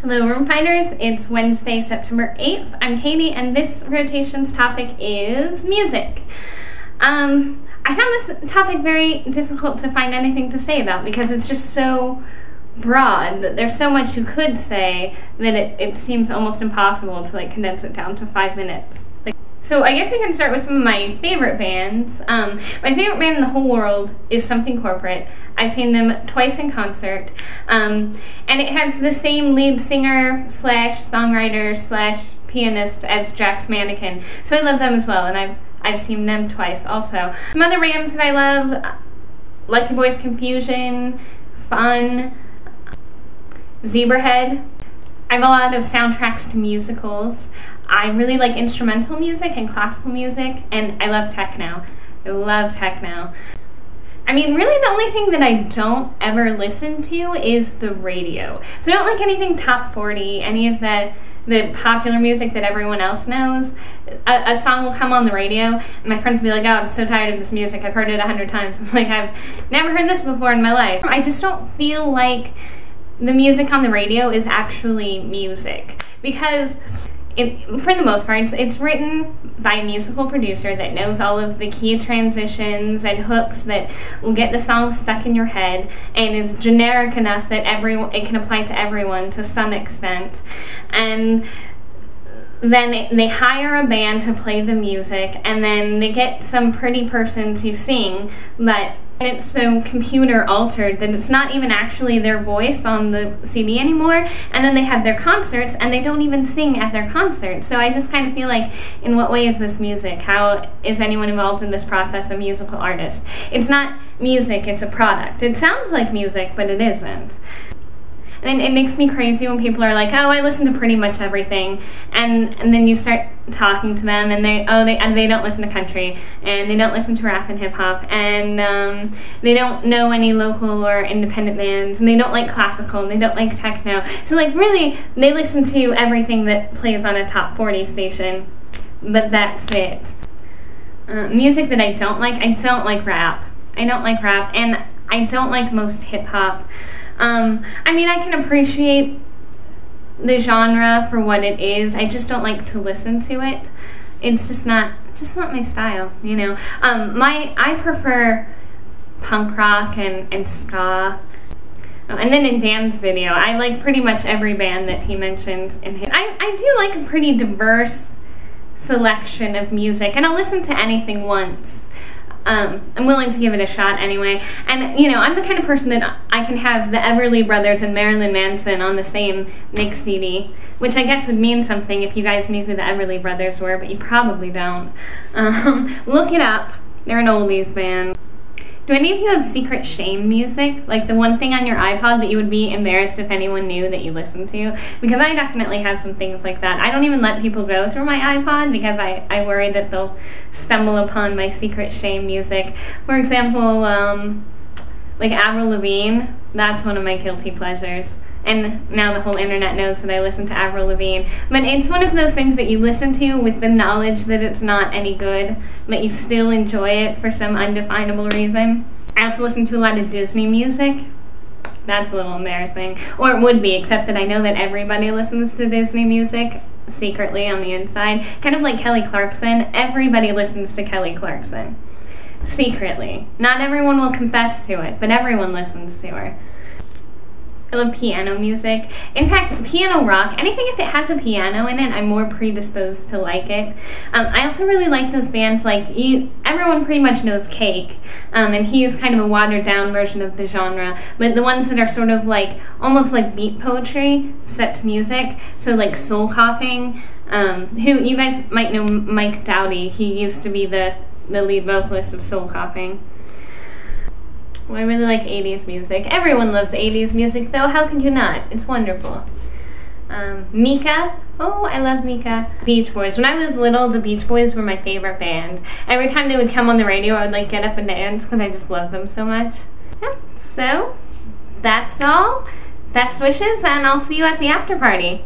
Hello Room Finders, it's Wednesday, September 8th. I'm Katie and this rotation's topic is music. I found this topic very difficult to find anything to say about because it's just so broad that there's so much you could say that it seems almost impossible to condense it down to 5 minutes. So I guess we can start with some of my favorite bands. My favorite band in the whole world is Something Corporate. I've seen them twice in concert. And it has the same lead singer slash songwriter slash pianist as Jack's Mannequin. So I love them as well, and I've seen them twice also. Some other bands that I love, Lucky Boys Confusion, Fun, Zebrahead. I have a lot of soundtracks to musicals. I really like instrumental music and classical music, and I love techno. I love techno. I mean, really the only thing that I don't ever listen to is the radio. So I don't like anything top 40, any of the popular music that everyone else knows. A song will come on the radio, and my friends will be like, oh, I'm so tired of this music, I've heard it 100 times. I'm like, I've never heard this before in my life. I just don't feel like the music on the radio is actually music, because for the most part, it's written by a musical producer that knows all of the key transitions and hooks that will get the song stuck in your head and is generic enough that it can apply to everyone to some extent. And then they hire a band to play the music, and then they get some pretty person to sing, but it's so computer altered that it's not even actually their voice on the CD anymore, and then they have their concerts and they don't even sing at their concerts. So I just kind of feel like, in what way is this music? How is anyone involved in this process a musical artist? It's not music, it's a product. It sounds like music, but it isn't. And it makes me crazy when people are like, oh, I listen to pretty much everything, and then you start talking to them, and they don't listen to country, and they don't listen to rap and hip hop, and they don't know any local or independent bands, and they don't like classical, and they don't like techno. So really, they listen to everything that plays on a top 40 station, but that's it. Music that I don't like rap. I don't like rap, and I don't like most hip hop. I mean, I can appreciate the genre for what it is. I just don't like to listen to it. It's just not my style, you know. I prefer punk rock and ska. And then in Dan's video, I like pretty much every band that he mentioned in his. I do like a pretty diverse selection of music, and I'll listen to anything once. I'm willing to give it a shot anyway. And, you know, I'm the kind of person that I can have the Everly Brothers and Marilyn Manson on the same mix CD, which I guess would mean something if you guys knew who the Everly Brothers were, but you probably don't. Look it up. They're an oldies band. Do any of you have secret shame music? Like the one thing on your iPod that you would be embarrassed if anyone knew that you listened to? Because I definitely have some things like that. I don't even let people go through my iPod because I worry that they'll stumble upon my secret shame music. For example, like Avril Lavigne, that's one of my guilty pleasures. And now the whole internet knows that I listen to Avril Lavigne. But it's one of those things that you listen to with the knowledge that it's not any good, but you still enjoy it for some undefinable reason. I also listen to a lot of Disney music. That's a little embarrassing. Or it would be, except that I know that everybody listens to Disney music secretly on the inside. Kind of like Kelly Clarkson. Everybody listens to Kelly Clarkson. Secretly. Not everyone will confess to it, but everyone listens to her. I love piano music. In fact, piano rock, anything if it has a piano in it, I'm more predisposed to like it. I also really like those bands everyone pretty much knows Cake, and he's kind of a watered down version of the genre, but the ones that are sort of almost like beat poetry set to music, so like Soul Coughing, who you guys might know Mike Dowdy. He used to be the lead vocalist of Soul Coughing. Well, I really like 80s music. Everyone loves 80s music, though. How could you not? It's wonderful. Mika. Oh, I love Mika. Beach Boys. When I was little, the Beach Boys were my favorite band. Every time they would come on the radio, I would get up and dance because I just love them so much. Yeah, so that's all. Best wishes, and I'll see you at the after party.